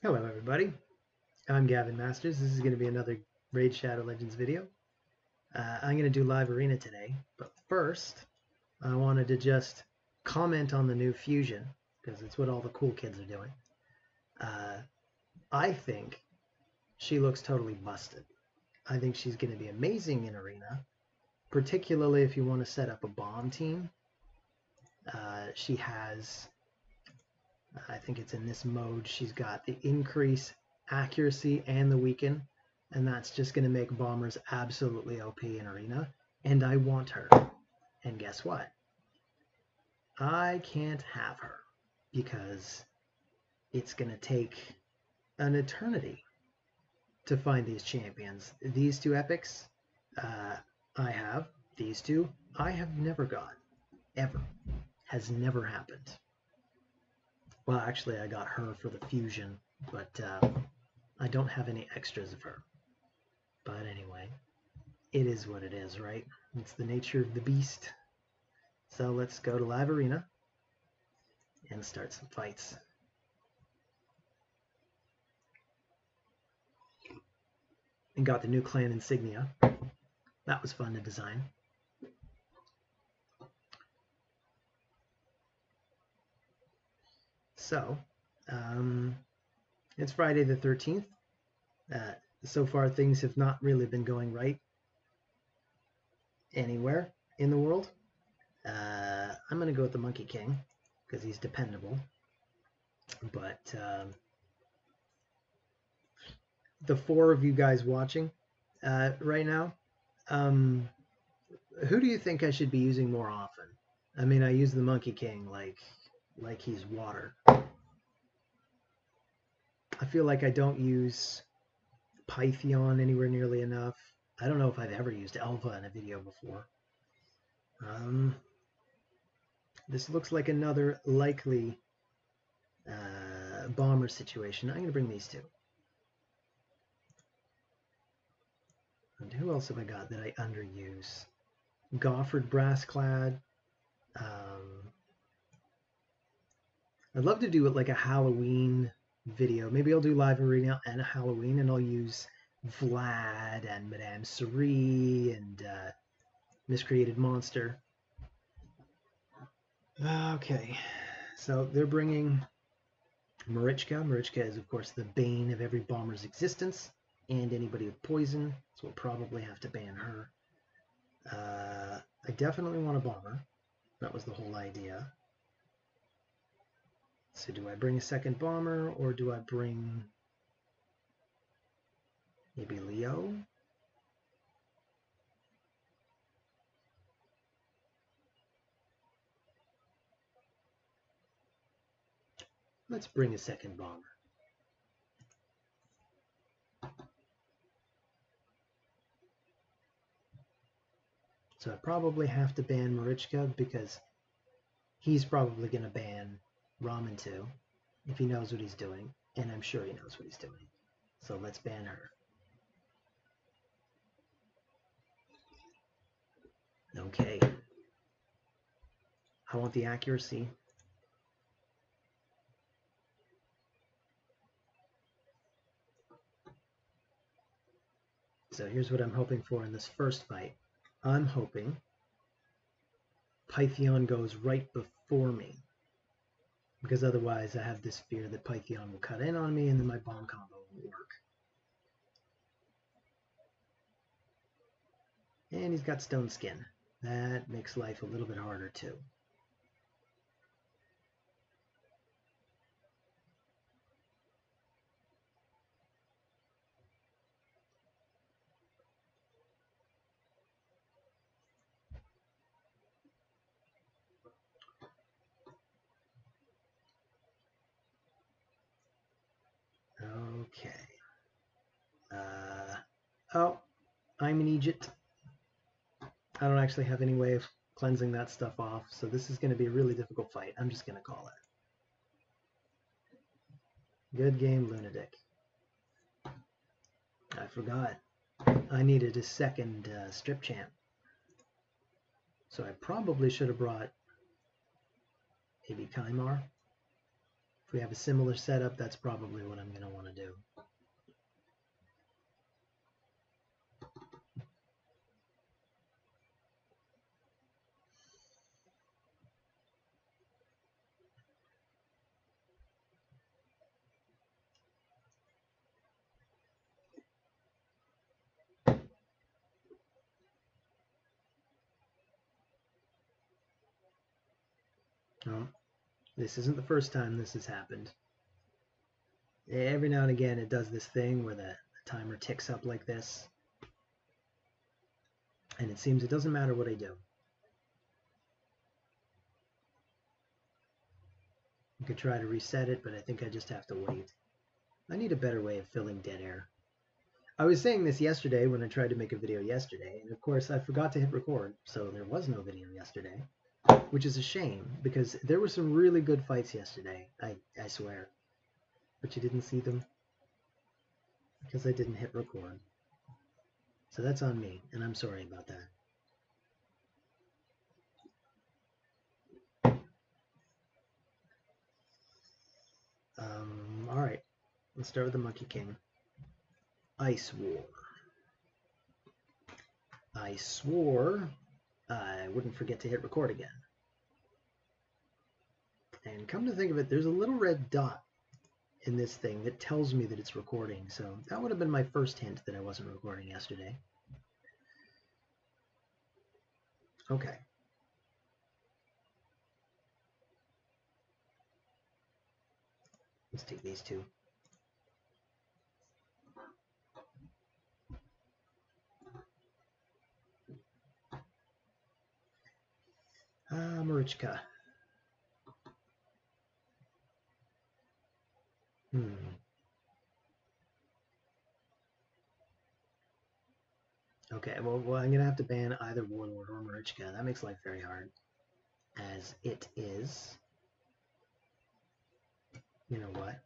Hello everybody, I'm Gavin Masters. This is going to be another Raid Shadow Legends video. I'm going to do live arena today, but first I wanted to just comment on the new fusion, because it's what all the cool kids are doing. I think she looks totally busted. I think she's going to be amazing in arena, particularly if you want to set up a bomb team. She has, I think it's in this mode, she's got the increase accuracy and the weaken, and that's just going to make bombers absolutely OP in arena, and I want her. And guess what? I can't have her because it's going to take an eternity to find these champions. These two epics I have, these two I have never got, ever. Has never happened. Well, actually I got her for the fusion, but I don't have any extras of her. But anyway, it is what it is, right? It's the nature of the beast. So let's go to live arena and start some fights. And got the new clan insignia. That was fun to design. So, it's Friday the 13th. So far, things have not really been going right anywhere in the world. I'm going to go with the Monkey King because he's dependable. But the four of you guys watching right now, who do you think I should be using more often? I mean, I use the Monkey King like he's water. I feel like I don't use Pythion anywhere nearly enough. I don't know if I've ever used Elva in a video before. This looks like another likely bomber situation. I'm going to bring these two. And who else have I got that I underuse? Gofford Brassclad. I'd love to do it like a Halloween video. Maybe I'll do live arena and a Halloween, and I'll use Vlad and Madame Cerie and Miscreated Monster. Okay, so they're bringing Marichka. Marichka is, of course, the bane of every bomber's existence and anybody with poison, so we'll probably have to ban her. I definitely want a bomber. That was the whole idea. So do I bring a second bomber, or do I bring maybe Leo? Let's bring a second bomber. So I probably have to ban Marichka because he's probably going to ban Ramen too, if he knows what he's doing, and I'm sure he knows what he's doing. So let's ban her. Okay. I want the accuracy. So here's what I'm hoping for in this first fight. I'm hoping Pythion goes right before me, because otherwise I have this fear that Pythion will cut in on me and then my bomb combo won't work. And he's got stone skin. That makes life a little bit harder too. Okay. Oh, I'm in Egypt. I don't actually have any way of cleansing that stuff off, so this is going to be a really difficult fight. I'm just going to call it. Good game, Lunatic. I forgot. I needed a second strip champ. So I probably should have brought maybe Kaimar. If we have a similar setup, that's probably what I'm going to want to do. Oh, this isn't the first time this has happened. Every now and again it does this thing where the timer ticks up like this. And it seems it doesn't matter what I do. I could try to reset it, but I think I just have to wait. I need a better way of filling dead air. I was saying this yesterday when I tried to make a video yesterday, and of course I forgot to hit record, so there was no video yesterday, which is a shame because there were some really good fights yesterday, I swear. But you didn't see them because I didn't hit record. So that's on me, and I'm sorry about that. All right, let's start with the Monkey King. Ice War. I swore I wouldn't forget to hit record again. And come to think of it, there's a little red dot in this thing that tells me that it's recording. So that would have been my first hint that I wasn't recording yesterday. Okay. Let's take these two. Marichka. Okay, well, I'm going to have to ban either Warlord or Marichka. That makes life very hard. As it is. You know what?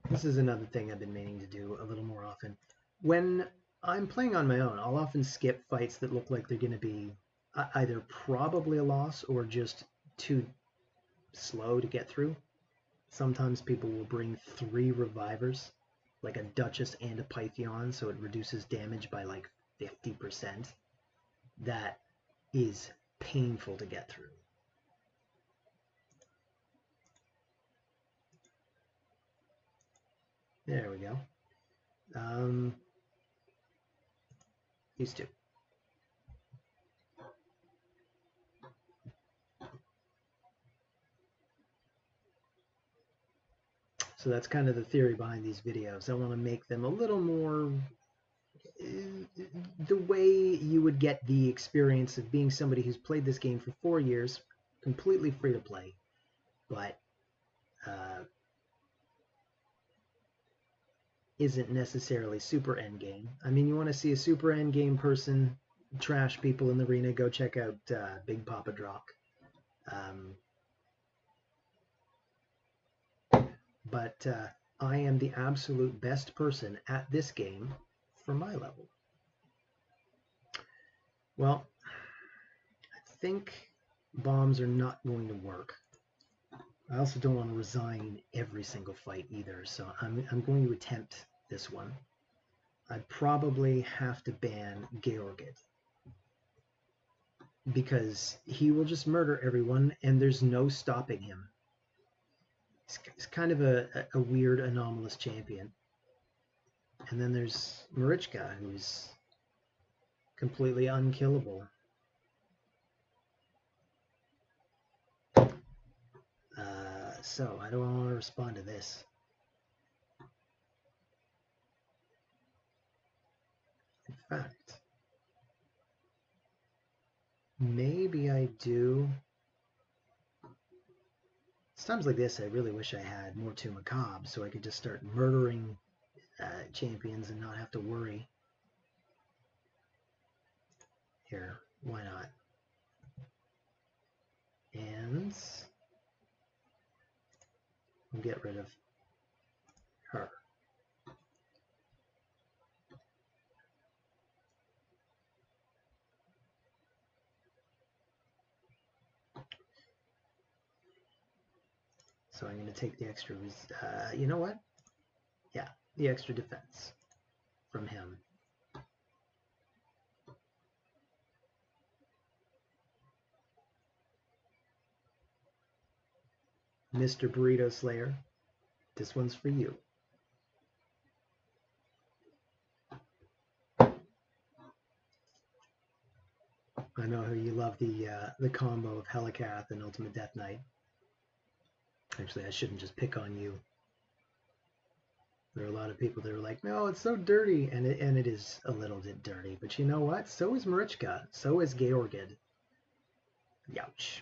This is another thing I've been meaning to do a little more often. When I'm playing on my own, I'll often skip fights that look like they're going to be either probably a loss or just too slow to get through. Sometimes people will bring 3 revivers, like a Duchess and a Pythion, so it reduces damage by like 50%. That is painful to get through. There we go. These two. So that's kind of the theory behind these videos. I want to make them a little more the way you would get the experience of being somebody who's played this game for 4 years, completely free to play, but isn't necessarily super endgame. I mean, you want to see a super endgame person trash people in the arena, go check out Big Papa Drock. But I am the absolute best person at this game for my level. Well, I think bombs are not going to work. I also don't want to resign every single fight either, so I'm going to attempt this one. I'd probably have to ban Georgid, because he will just murder everyone and there's no stopping him. He's kind of a weird, anomalous champion. And then there's Marichka, who's completely unkillable. So how do I want to respond to this? In fact, maybe I do. It's times like this I really wish I had more two macabre so I could just start murdering champions and not have to worry. Here, why not? And we'll get rid of her. So So I'm going to take the extra, you know what? Yeah, the extra defense from him. Mr. Burrito Slayer, this one's for you. I know how you love the combo of Helicath and Ultimate Death Knight. Actually, I shouldn't just pick on you. There are a lot of people that are like, no, it's so dirty, and it is a little bit dirty. But you know what? So is Marichka. So is Georgid. Youch.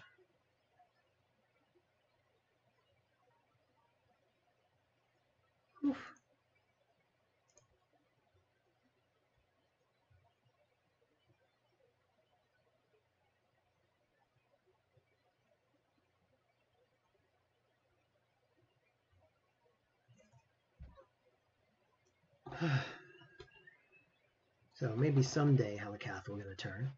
Oof. So maybe someday Helicath will get a turn.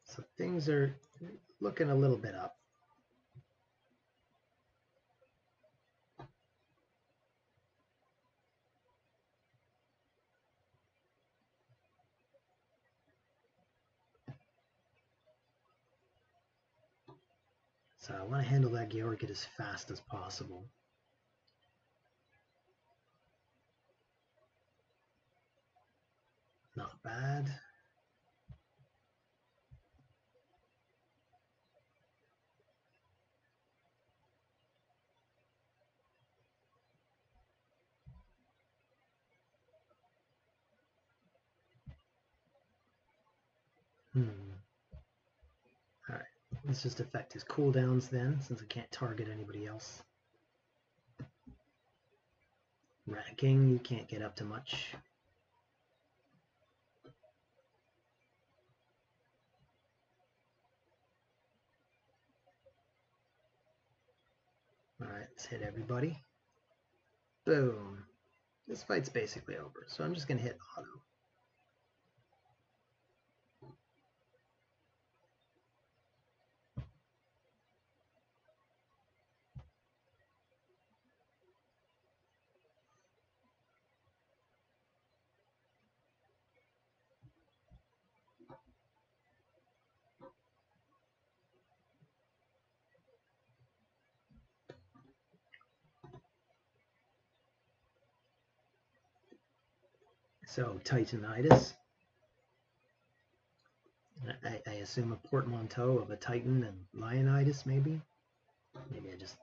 So things are looking a little bit up. So I want to handle that Georgid as fast as possible. Not bad. Alright, let's just affect his cooldowns then, since I can't target anybody else. Rat King, you can't get up to much. Alright, let's hit everybody. Boom. This fight's basically over, so I'm just going to hit auto. So, Titanitis. I assume a portmanteau of a Titan and Lionitis, maybe? Maybe I just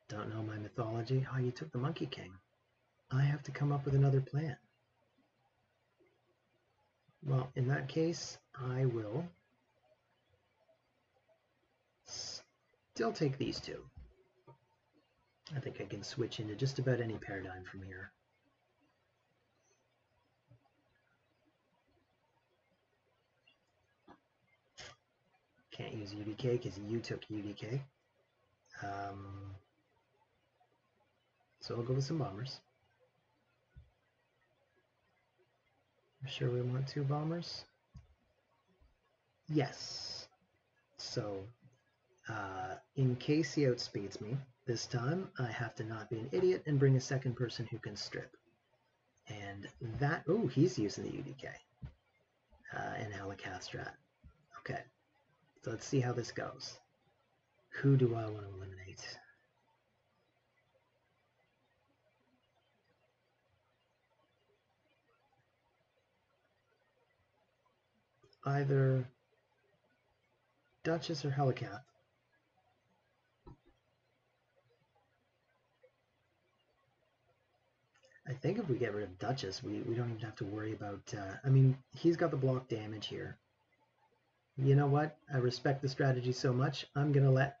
don't know my mythology. Oh, you took the Monkey King. I have to come up with another plan. Well, in that case, I will still take these two. I think I can switch into just about any paradigm from here. Can't use UDK because you took UDK. So I'll go with some bombers. I'm sure we want 2 bombers. Yes. So in case he outspeeds me, this time I have to not be an idiot and bring a second person who can strip. And that, oh, he's using the UDK and Helicath strat. Okay, so let's see how this goes. Who do I want to eliminate? Either Duchess or Helicath. I think if we get rid of Duchess, we don't even have to worry about... I mean, he's got the block damage here. You know what? I respect the strategy so much, I'm going to let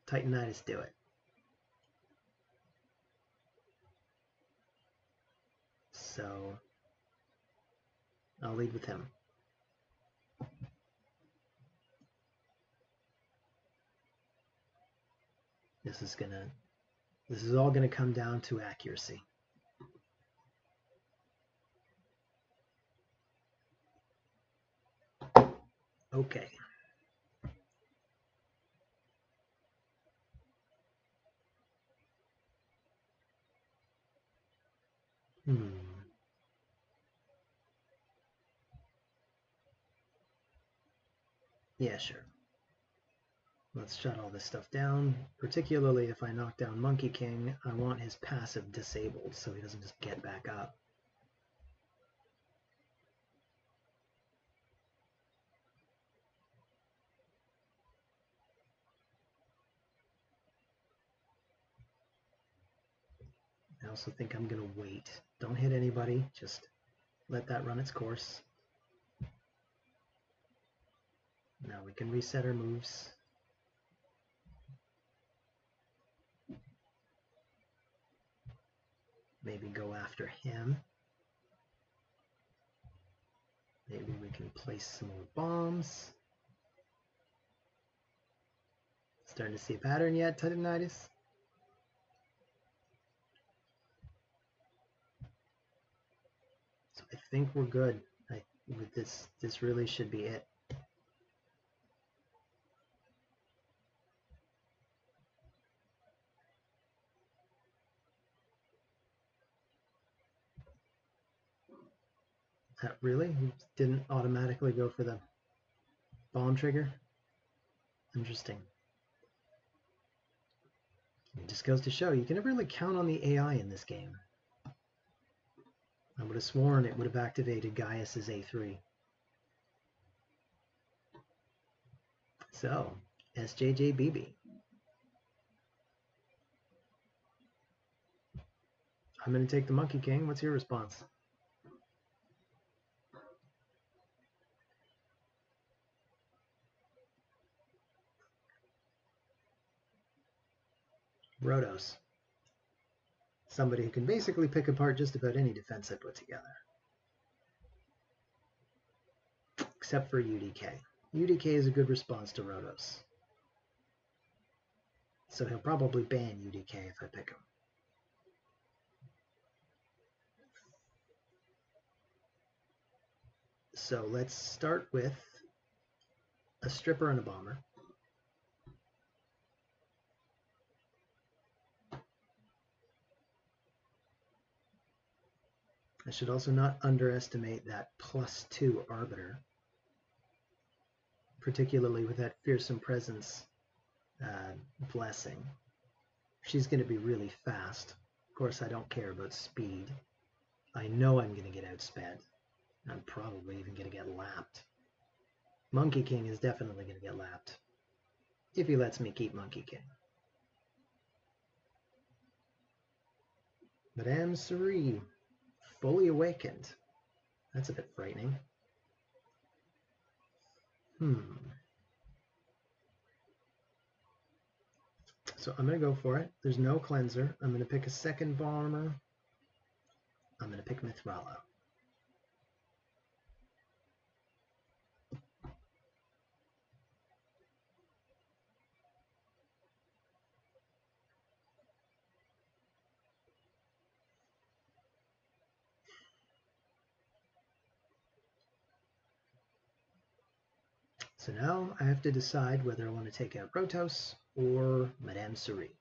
Titanitis do it. So, I'll lead with him. This is going to This is all going to come down to accuracy. Okay. Yeah, sure. Let's shut all this stuff down. Particularly if I knock down Monkey King, I want his passive disabled so he doesn't just get back up. I also think I'm going to wait. Don't hit anybody, just let that run its course. Now we can reset our moves. Maybe go after him. Maybe we can place some more bombs. Starting to see a pattern yet, Titanitis? So I think we're good. With this really should be it. Really? You didn't automatically go for the bomb trigger? Interesting. It just goes to show you can never really count on the AI in this game. I would have sworn it would have activated Gaius's A3. So, SJJBB. I'm going to take the Monkey King. What's your response? Rhodos. Somebody who can basically pick apart just about any defense I put together. Except for UDK. UDK is a good response to Rhodos. So he'll probably ban UDK if I pick him. So let's start with a stripper and a bomber. I should also not underestimate that +2 Arbiter, particularly with that fearsome presence blessing. She's going to be really fast. Of course, I don't care about speed. I know I'm going to get outsped. I'm probably even going to get lapped. Monkey King is definitely going to get lapped, if he lets me keep Monkey King. Madame Cerie, fully awakened. That's a bit frightening. So I'm going to go for it. There's no cleanser. I'm going to pick a second bomber. I'm going to pick Mithrala. So now I have to decide whether I want to take out Protoss or Madame Cerie.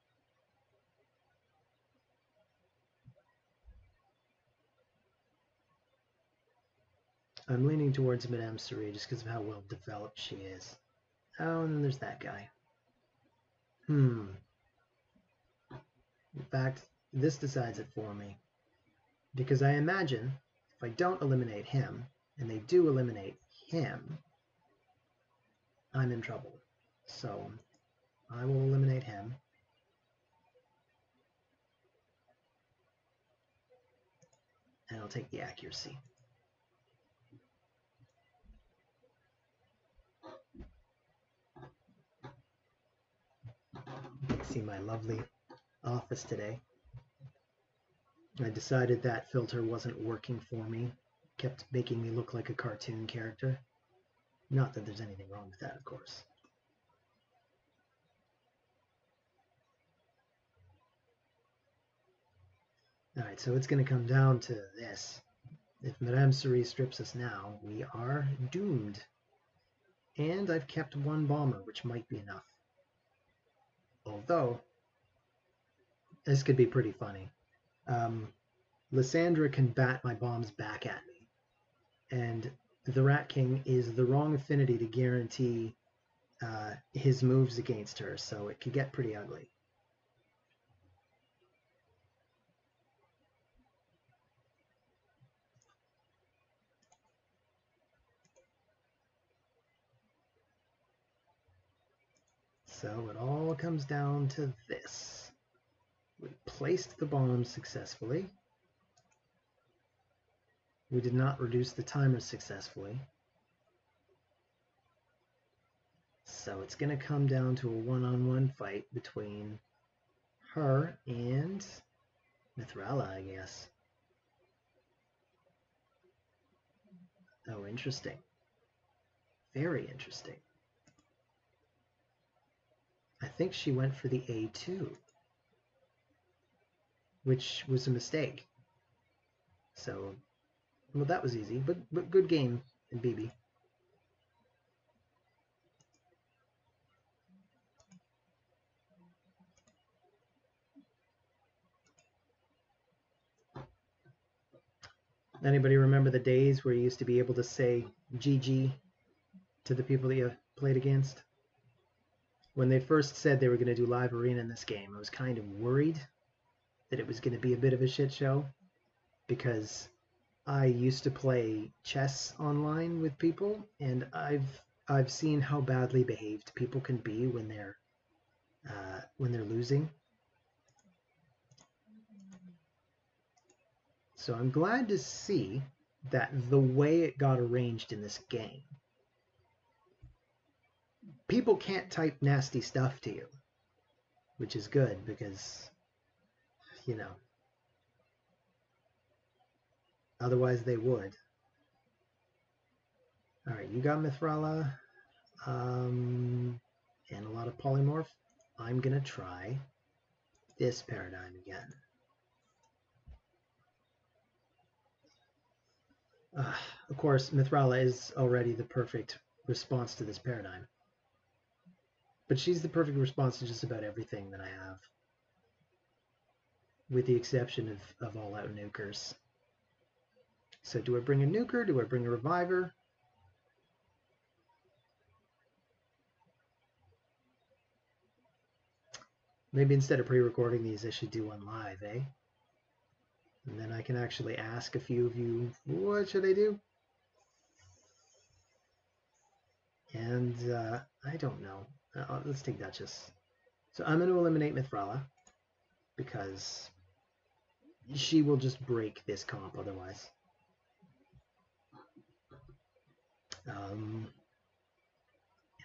I'm leaning towards Madame Cerie just because of how well developed she is. Oh, and then there's that guy. In fact, this decides it for me. Because I imagine if I don't eliminate him, and they do eliminate him, I'm in trouble. So I will eliminate him. And I'll take the accuracy. You can see my lovely office today. I decided that filter wasn't working for me. Kept making me look like a cartoon character. Not that there's anything wrong with that, of course. Alright, so it's going to come down to this. If Madame Cerise strips us now, we are doomed. And I've kept one bomber, which might be enough. Although, this could be pretty funny. Lysandra can bat my bombs back at me. And the Rat King is the wrong affinity to guarantee his moves against her, so it could get pretty ugly. So it all comes down to this. We placed the bombs successfully. We did not reduce the timer successfully. So it's going to come down to a one-on-one fight between her and Mithrala, I guess. Oh, interesting. Very interesting. I think she went for the A2, which was a mistake. So, well, that was easy, but good game in BB. Anybody remember the days where you used to be able to say GG to the people that you played against? When they first said they were going to do live arena in this game, I was kind of worried that it was going to be a bit of a shit show, because I used to play chess online with people, and I've seen how badly behaved people can be when they're losing. So I'm glad to see that the way it got arranged in this game, people can't type nasty stuff to you, which is good because, you know, otherwise they would. All right, you got Mithrala, and a lot of polymorph. I'm gonna try this paradigm again. Of course, Mithrala is already the perfect response to this paradigm. But she's the perfect response to just about everything that I have, with the exception of all-out nukers. So do I bring a nuker? Do I bring a reviver? Maybe instead of pre-recording these, I should do one live, eh? And then I can actually ask a few of you, what should I do? And I don't know. Let's take Duchess. So I'm going to eliminate Mithrala, because she will just break this comp otherwise. And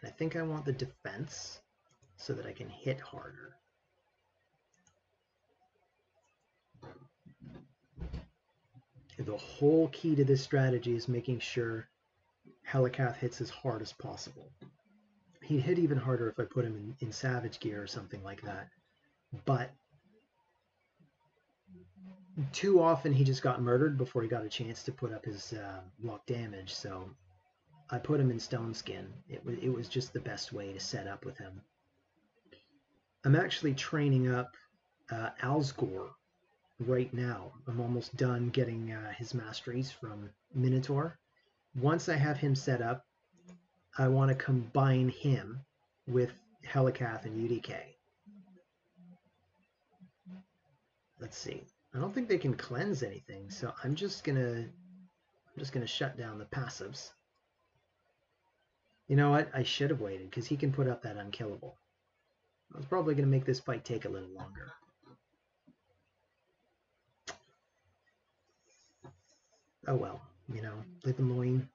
I think I want the defense so that I can hit harder. The whole key to this strategy is making sure Helikath hits as hard as possible. He'd hit even harder if I put him in Savage gear or something like that. But too often he just got murdered before he got a chance to put up his block damage, so I put him in Stone Skin. It was just the best way to set up with him. I'm actually training up Alsgor right now. I'm almost done getting his masteries from Minotaur. Once I have him set up, I want to combine him with Helikath and UDK. Let's see. I don't think they can cleanse anything, so I'm just gonna shut down the passives. You know what? I should have waited, because he can put up that unkillable. I was probably gonna make this fight take a little longer. Oh well, you know, live and loin.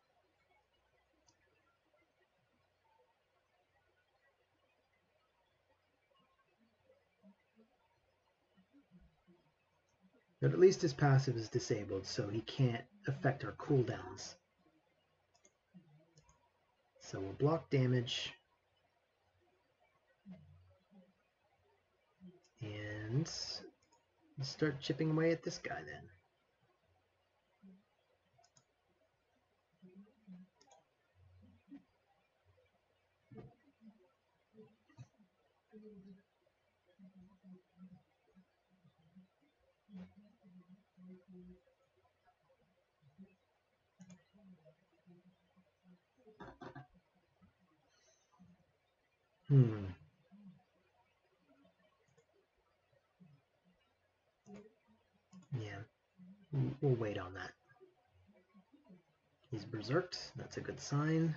But at least his passive is disabled, so he can't affect our cooldowns. So we'll block damage. And Let's start chipping away at this guy then. Yeah, we'll wait on that. He's berserked. That's a good sign.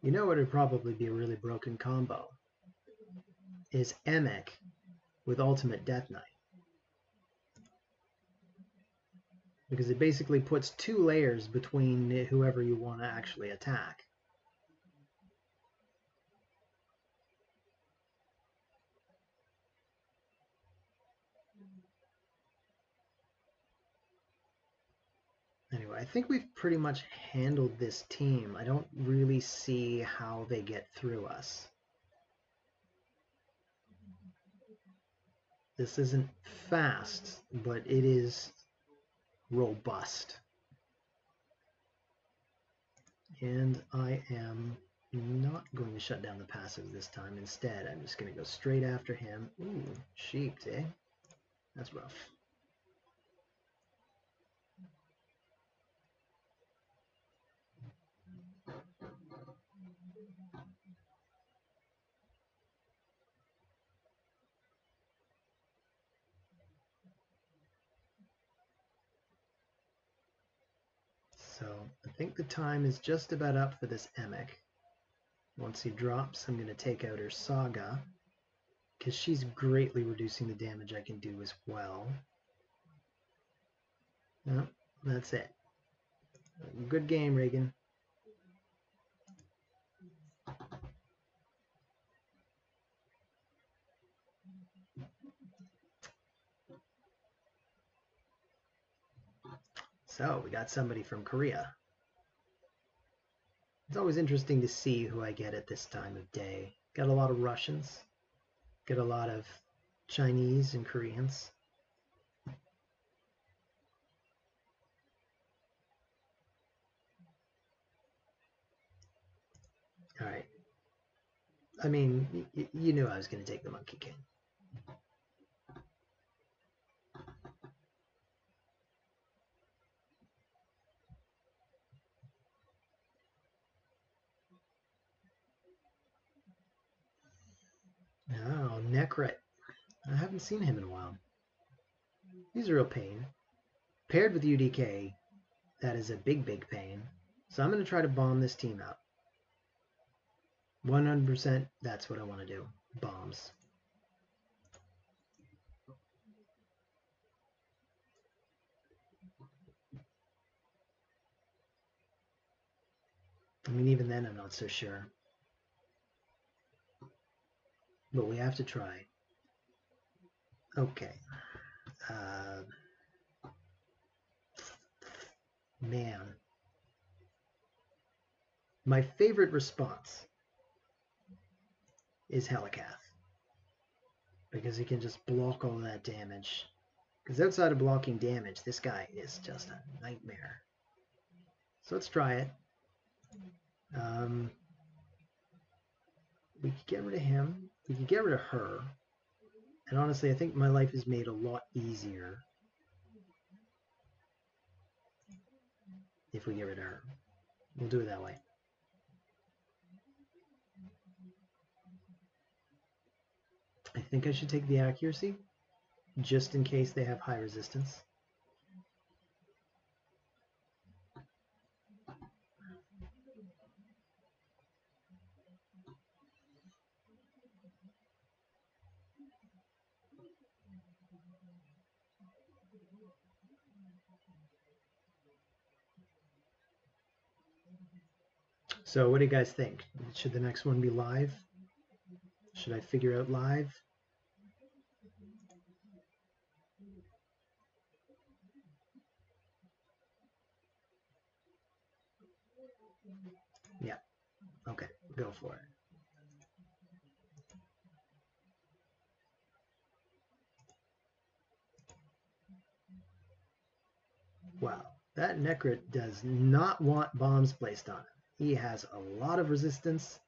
You know what would probably be a really broken combo? Is Emek with Ultimate Death Knight. Because it basically puts 2 layers between whoever you want to actually attack. Anyway, I think we've pretty much handled this team. I don't really see how they get through us. This isn't fast, but it is robust. And I am not going to shut down the passive this time. Instead, I'm just going to go straight after him. Ooh, sheeped, eh? That's rough. So I think the time is just about up for this Emek. Once he drops, I'm going to take out her Saga, because she's greatly reducing the damage I can do as well. No, that's it. Good game, Reagan. So, we got somebody from Korea. It's always interesting to see who I get at this time of day. Got a lot of Russians. Get a lot of Chinese and Koreans. All right. I mean, you knew I was going to take the Monkey King. Oh, Necrit. I haven't seen him in a while. He's a real pain. Paired with UDK, that is a big, big pain. So I'm going to try to bomb this team out. 100%, that's what I want to do. Bombs. I mean, even then I'm not so sure. But we have to try. Okay. Man. My favorite response is Helikath. Because he can just block all that damage. Because outside of blocking damage, this guy is just a nightmare. So let's try it. We could get rid of him. We could get rid of her. And honestly, I think my life is made a lot easier if we get rid of her. We'll do it that way. I think I should take the accuracy, just in case they have high resistance. So what do you guys think? Should the next one be live? Should I figure out live? Go for it. Wow, that Necrit does not want bombs placed on him. He has a lot of resistance.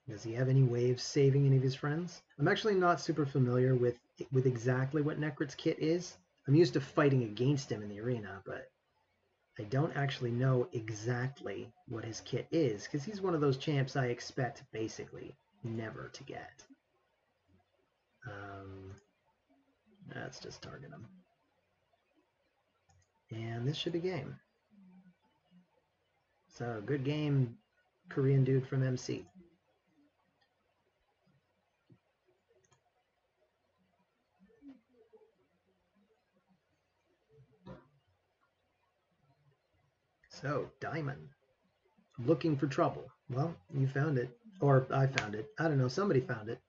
Does he have any waves saving any of his friends? I'm actually not super familiar with exactly what Necrit's kit is. I'm used to fighting against him in the arena, but I don't actually know exactly what his kit is, because he's one of those champs I expect basically never to get. Let's just target him. And this should be game. So, good game, Korean dude from MC. So, Diamond. Looking for trouble. Well, you found it. Or I found it. I don't know. Somebody found it.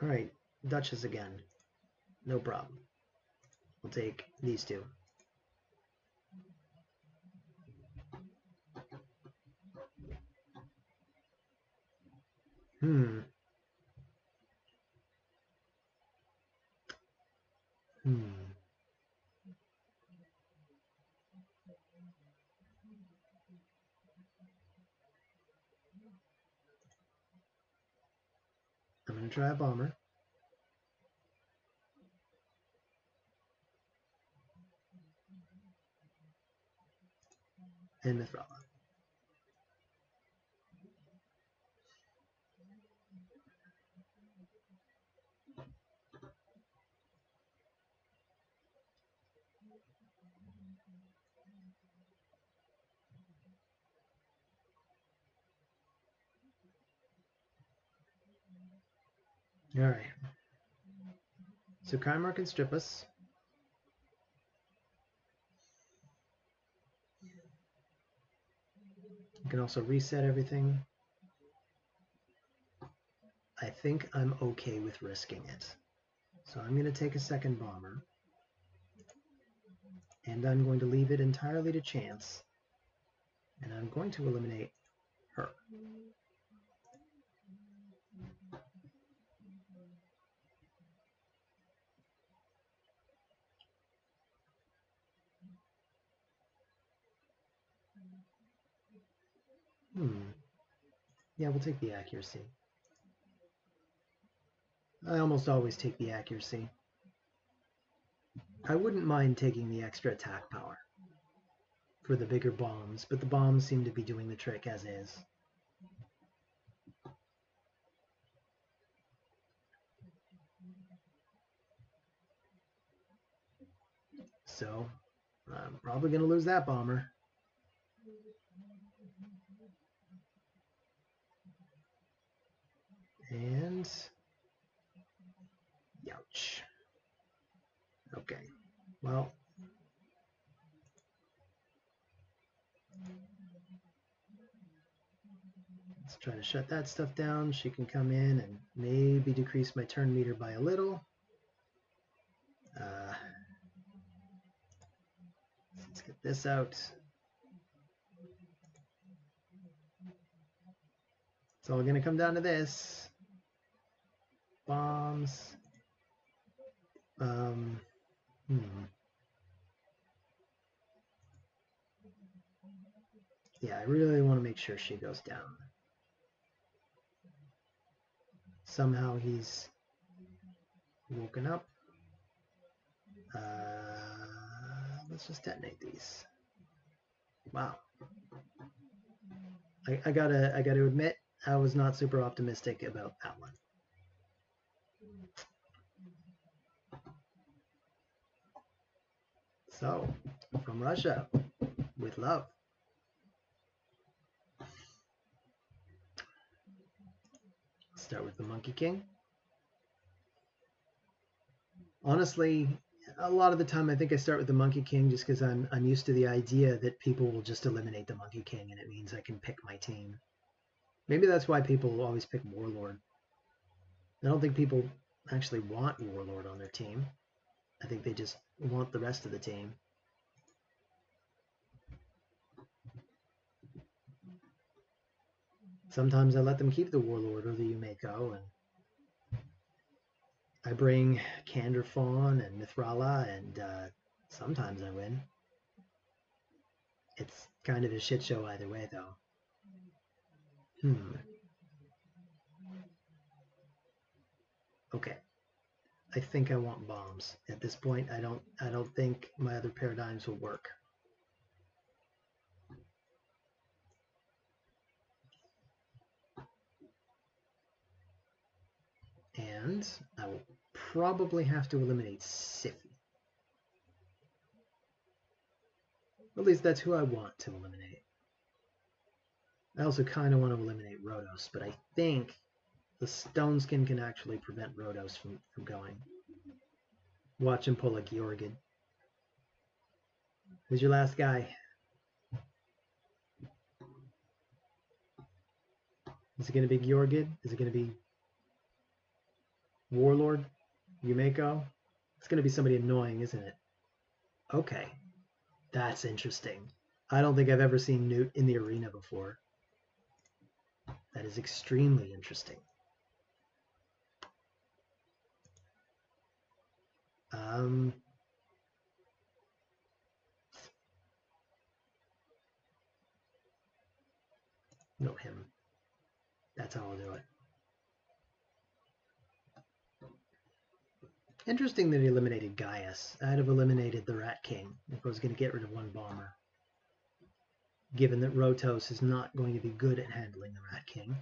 Alright. Duchess again. No problem. We'll take these two. I'm going to try a bomber. And Mithrala. Alright. So Kymar can strip us. You can also reset everything. I think I'm okay with risking it. So I'm going to take a second bomber. And I'm going to leave it entirely to chance. And I'm going to eliminate her. Yeah, we'll take the accuracy. I almost always take the accuracy. I wouldn't mind taking the extra attack power for the bigger bombs, but the bombs seem to be doing the trick as is. So, I'm probably going to lose that bomber. And... Youch. Okay. Well... Let's try to shut that stuff down. She can come in and maybe decrease my turn meter by a little. Let's get this out. It's all going to come down to this. Bombs. Yeah, I really want to make sure she goes down. Somehow he's woken up. Let's just detonate these. Wow. I gotta admit, I was not super optimistic about that one. So, from Russia, with love. Start with the Monkey King. Honestly, a lot of the time I think I start with the Monkey King just because I'm used to the idea that people will just eliminate the Monkey King and it means I can pick my team. Maybe that's why people always pick Warlord. I don't think people actually want Warlord on their team. I think they just want the rest of the team. Sometimes I let them keep the Warlord or the Yumeko, and I bring Candor Fawn and Mithrala, and sometimes I win. It's kind of a shit show either way, though. Okay. I think I want bombs. At this point, I don't think my other paradigms will work. And I will probably have to eliminate Siffy. At least that's who I want to eliminate. I also kind of want to eliminate Rhodos, but I think the Stone Skin can actually prevent Rhodos from going. Watch him pull a Georgid. Who's your last guy? Is it going to be Georgid? Is it going to be Warlord? Yumeko? It's going to be somebody annoying, isn't it? Okay. That's interesting. I don't think I've ever seen Newt in the arena before. That is extremely interesting. No, him. That's how I'll do it. Interesting that he eliminated Gaius. I'd have eliminated the Rat King if I was going to get rid of one bomber. Given that Rotos is not going to be good at handling the Rat King.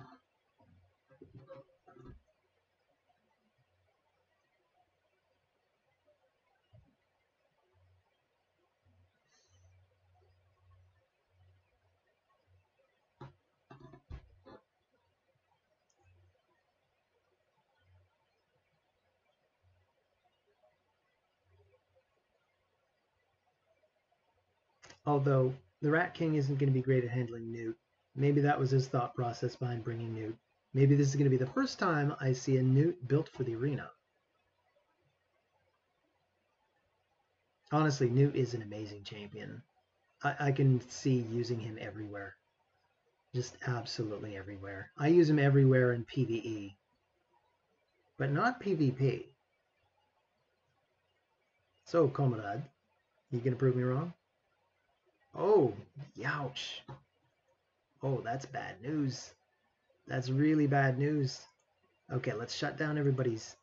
Although the Rat King isn't going to be great at handling Newt. Maybe that was his thought process behind bringing Newt. Maybe this is going to be the first time I see a Newt built for the arena. Honestly, Newt is an amazing champion. I can see using him everywhere. Just absolutely everywhere. I use him everywhere in PvE. But not PvP. So, comrade, you gonna prove me wrong? Oh, youch. Oh, that's bad news. That's really bad news. Okay, let's shut down everybody's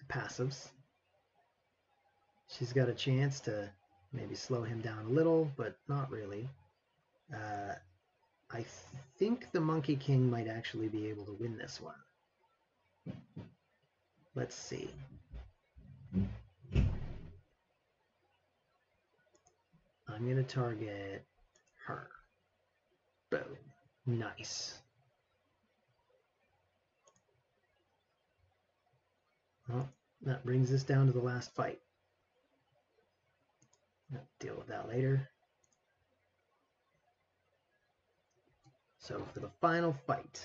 passives. She's got a chance to maybe slow him down a little, but not really. I think the Monkey King might actually be able to win this one. Let's see. I'm going to target her. Boom. Nice. Well, that brings us down to the last fight. I'll deal with that later. So for the final fight,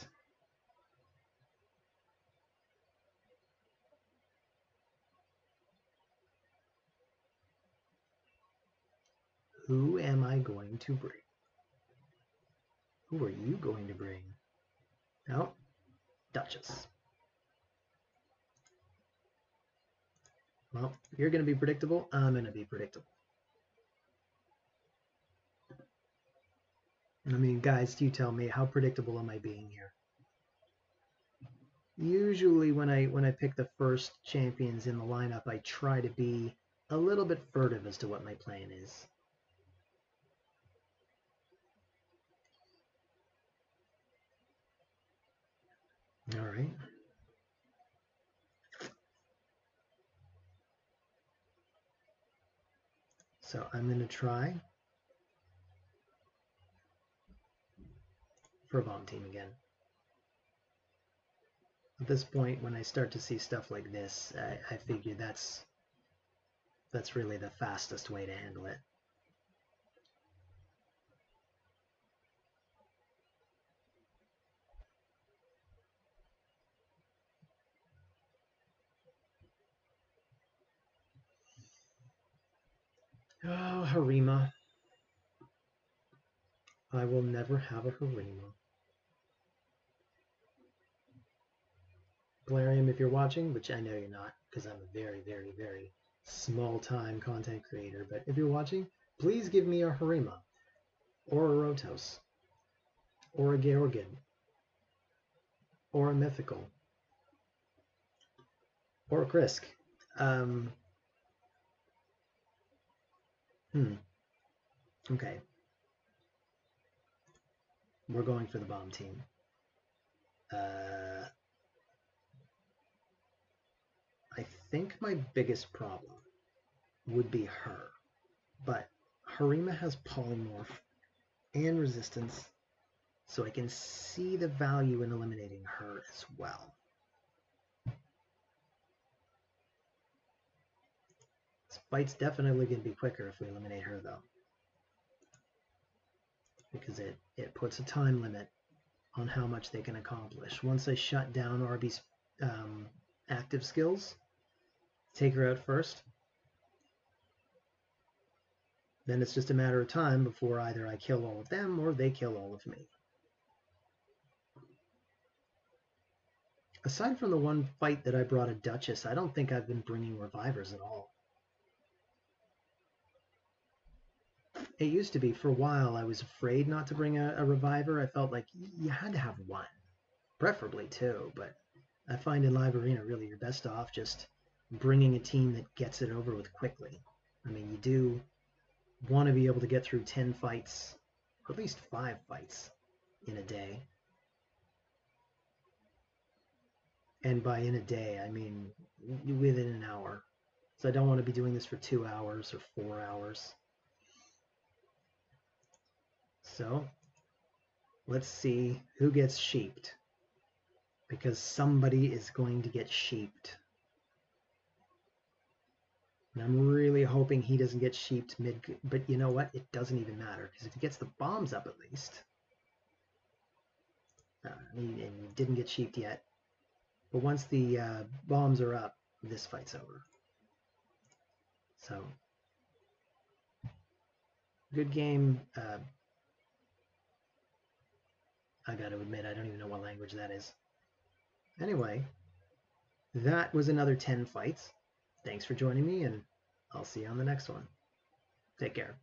who am I going to bring? Who are you going to bring? Oh, Duchess. Well, you're going to be predictable. I'm going to be predictable. I mean, guys, you tell me, how predictable am I being here? Usually when I pick the first champions in the lineup, I try to be a little bit furtive as to what my plan is. All right. So I'm going to try for a bomb team again. At this point, when I start to see stuff like this, I figure that's really the fastest way to handle it. Oh, Harima. I will never have a Harima. Galarium, if you're watching, which I know you're not, because I'm a very, very, very small-time content creator, but if you're watching, please give me a Harima, or a Rotos, or a Georgid, or a Mythical, or a Krisk. Okay. We're going for the bomb team. I think my biggest problem would be her, but Harima has Polymorph and Resistance, so I can see the value in eliminating her as well. This fight's definitely going to be quicker if we eliminate her, though, because it puts a time limit on how much they can accomplish. Once I shut down Arby's active skills, take her out first, then it's just a matter of time before either I kill all of them or they kill all of me. Aside from the one fight that I brought a Duchess, I don't think I've been bringing revivers at all. It used to be, for a while, I was afraid not to bring a reviver. I felt like you had to have one, preferably two, but I find in Live Arena, really, you're best off just bringing a team that gets it over with quickly. I mean, you do want to be able to get through 10 fights, or at least 5 fights in a day. And by in a day, I mean within an hour. So I don't want to be doing this for 2 hours or 4 hours. So let's see who gets sheeped. Because somebody is going to get sheeped. And I'm really hoping he doesn't get sheeped mid... But you know what? It doesn't even matter. Because if he gets the bombs up at least... and he didn't get sheeped yet. But once the bombs are up, this fight's over. So, good game. I gotta admit, I don't even know what language that is. Anyway, that was another 10 fights. Thanks for joining me, and I'll see you on the next one. Take care.